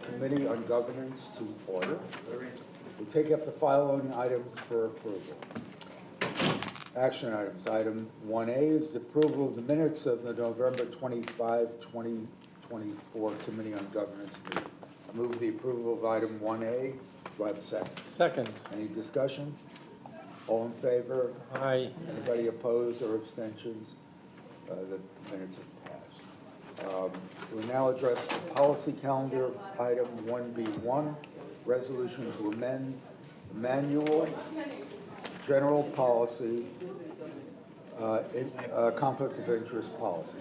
Committee on Governance to order. We take up the following items for approval. Action items. Item 1A is the approval of the minutes of the November 25, 2024 Committee on Governance meeting. I move the approval of item 1A. Do I have a second? Second. Any discussion? All in favor? Aye. Anybody opposed or abstentions? The minutes have passed. We now address the policy calendar, item 1B1, resolution to amend the manual, general policy, conflict of interest policy.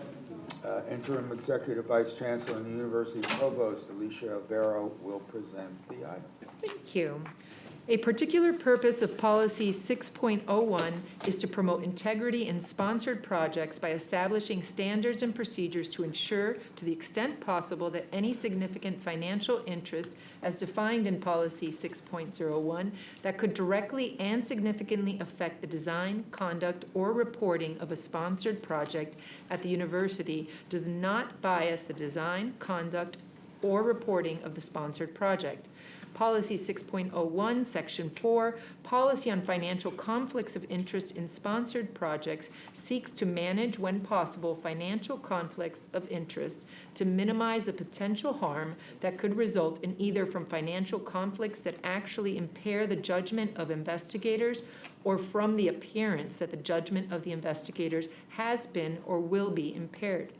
Interim Executive Vice Chancellor and University Provost Alicia Vero will present the item. Thank you. A particular purpose of Policy 6.01 is to promote integrity in sponsored projects by establishing standards and procedures to ensure, to the extent possible, that any significant financial interest, as defined in Policy 6.01, that could directly and significantly affect the design, conduct, or reporting of a sponsored project at the university does not bias the design, conduct, or reporting of the sponsored project. Policy 6.01, Section 4, Policy on Financial Conflicts of Interest in Sponsored Projects seeks to manage, when possible, financial conflicts of interest to minimize the potential harm that could result in either from financial conflicts that actually impair the judgment of investigators or from the appearance that the judgment of the investigators has been or will be impaired.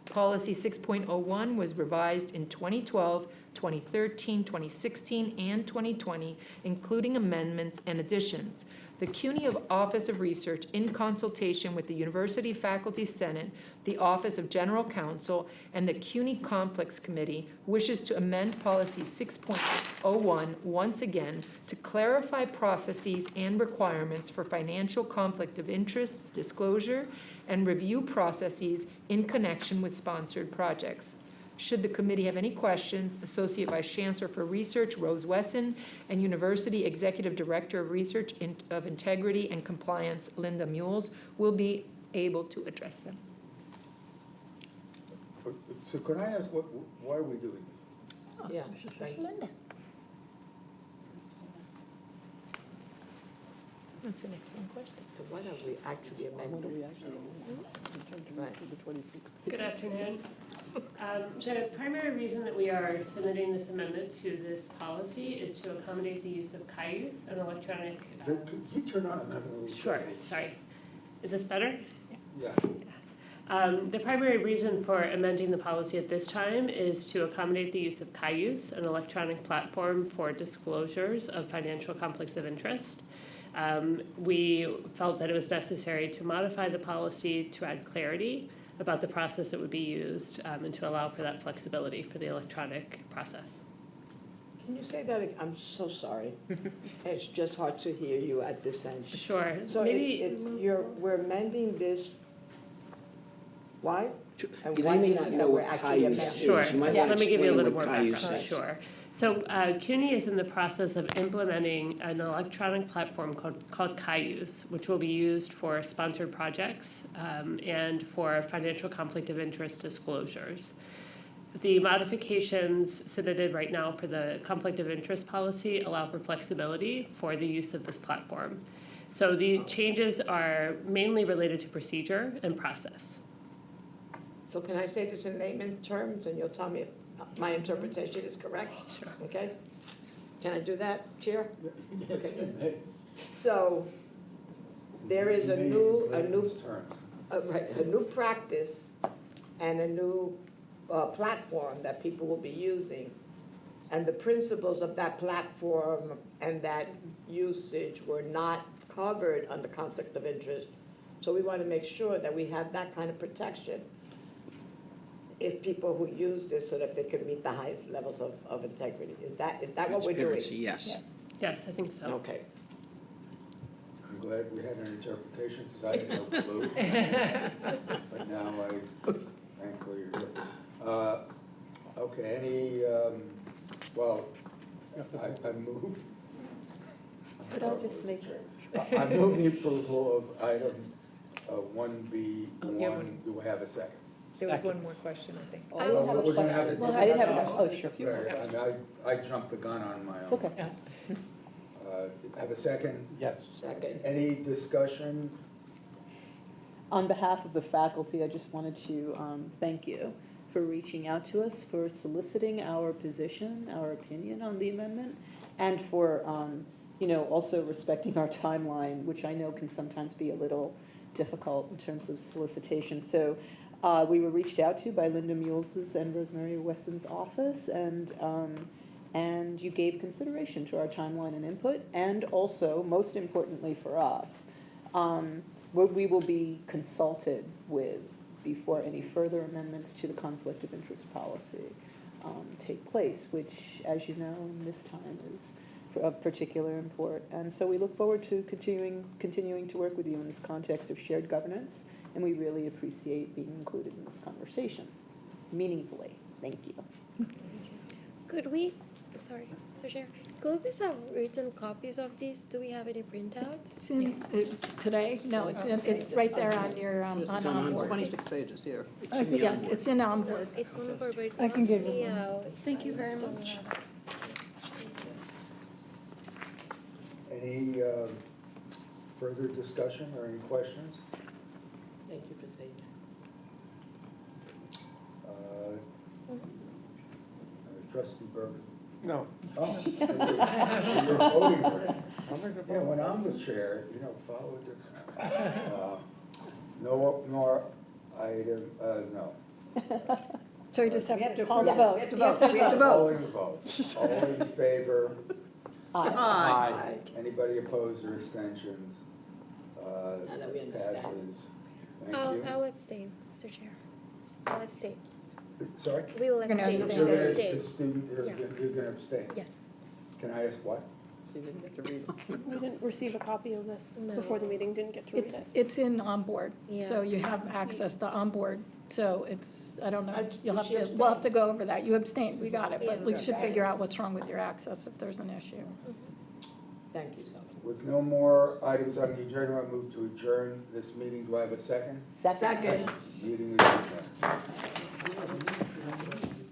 Policy 6.01 was revised in 2012, 2013, 2016, and 2020, including amendments and additions. The CUNY Office of Research, in consultation with the University Faculty Senate, the Office of General Counsel, and the CUNY Conflicts Committee, wishes to amend Policy 6.01 once again to clarify processes and requirements for financial conflict of interest, disclosure, and review processes in connection with sponsored projects. Should the committee have any questions, Associate Vice Chancellor for Research Rose Wesson and University Executive Director of Research of Integrity and Compliance Linda Mules will be able to address them. So can I ask, why are we doing this? Yeah, thank you. That's an excellent question. So why don't we actually amend it? Right. Good afternoon. The primary reason that we are submitting this amendment to this policy is to accommodate the use of CUNY, an electronic. Could you turn on another little? Sure, sorry. Is this better? Yeah. The primary reason for amending the policy at this time is to accommodate the use of CUNY, an electronic platform for disclosures of financial conflicts of interest. We felt that it was necessary to modify the policy to add clarity about the process that would be used and to allow for that flexibility for the electronic process. Can you say that again? I'm so sorry. It's just hard to hear you at this end. Sure. So Maybe we're amending this, why? And You why may is not it know that we're what actually CUNY amending? is. Sure. You might Yeah. wanna Let me give you a explain little what more CUNY background. is. Sure. So CUNY is in the process of implementing an electronic platform called CUNY, which will be used for sponsored projects and for financial conflict of interest disclosures. The modifications submitted right now for the conflict of interest policy allow for flexibility for the use of this platform. So the changes are mainly related to procedure and process. So can I say this in layman terms and you'll tell me if my interpretation is correct? Sure. Okay? Can I do that, Chair? Yes, Okay. you may. So there is a You may new, use layman's terms. a new practice and a new platform that people will be using. And the principles of that platform and that usage were not covered under conflict of interest. So we want to make sure that we have that kind of protection if people who use this so that they can meet the highest levels of integrity. Is that what we're doing? Transparency, yes. Yes, I think so. Okay. I'm glad we had an interpretation because I had no clue. But now thankfully you're here. Okay, I move. Could I just make sure? I move the approval of item 1B1. Oh, yeah, Do I have a second? There was one more question, I think. Oh, I didn't have a We're gonna question. have to- I didn't have a question. Oh, sure. Right, I jumped the gun on my own. It's okay. Have a second? Yes. Second. Any discussion? On behalf of the faculty, I just wanted to thank you for reaching out to us, for soliciting our position, our opinion on the amendment, and for, also respecting our timeline, which I know can sometimes be a little difficult in terms of solicitation. So we were reached out to by Linda Mules's and Rosemary Wesson's office, and you gave consideration to our timeline and input, and also, most importantly for us, what we will be consulted with before any further amendments to the conflict of interest policy take place, which, as you know, in this time is of particular import. And so we look forward to continuing to work with you in this context of shared governance, and we really appreciate being included in this conversation meaningfully. Thank you. Could we, sorry, Mr. Chair, could we please have written copies of these? Do we have any printouts? It's in, today? No, it's right there on your, on onboard. 26 pages here. Yeah, it's in onboard. It's on board, but I can give you me one. out. Thank you very much. Any further discussion or any questions? Thank you for saying Trustee Berger? No. Oh, you're voting for it. Yeah, when I'm the chair, follow the, no more item, no. So you just have to call the the vote. vote. We have to vote. You have to vote. Calling the vote. All in favor? Aye. Aye. Anybody opposed or extensions? Now that we understand. Passes. Thank you. I'll abstain, Mr. Chair. I'll abstain. Sorry? We will You're gonna abstain. abstain. You're We'll gonna, abstain. the student, Yeah. you're gonna abstain? Yes. Can I ask what? She didn't get to read it. We didn't receive a copy of this No. before the meeting, didn't get to read It's, it. it's in onboard, Yeah. so you have access to onboard, so it's, I don't know, you'll have She to, we'll have to go over that. You abstained, we got it, but Yeah. we should figure out what's wrong with your access if there's an issue. Thank you so much. With no more items on the agenda, I move to adjourn this meeting. Do I have a second? Second. Meeting is adjourned.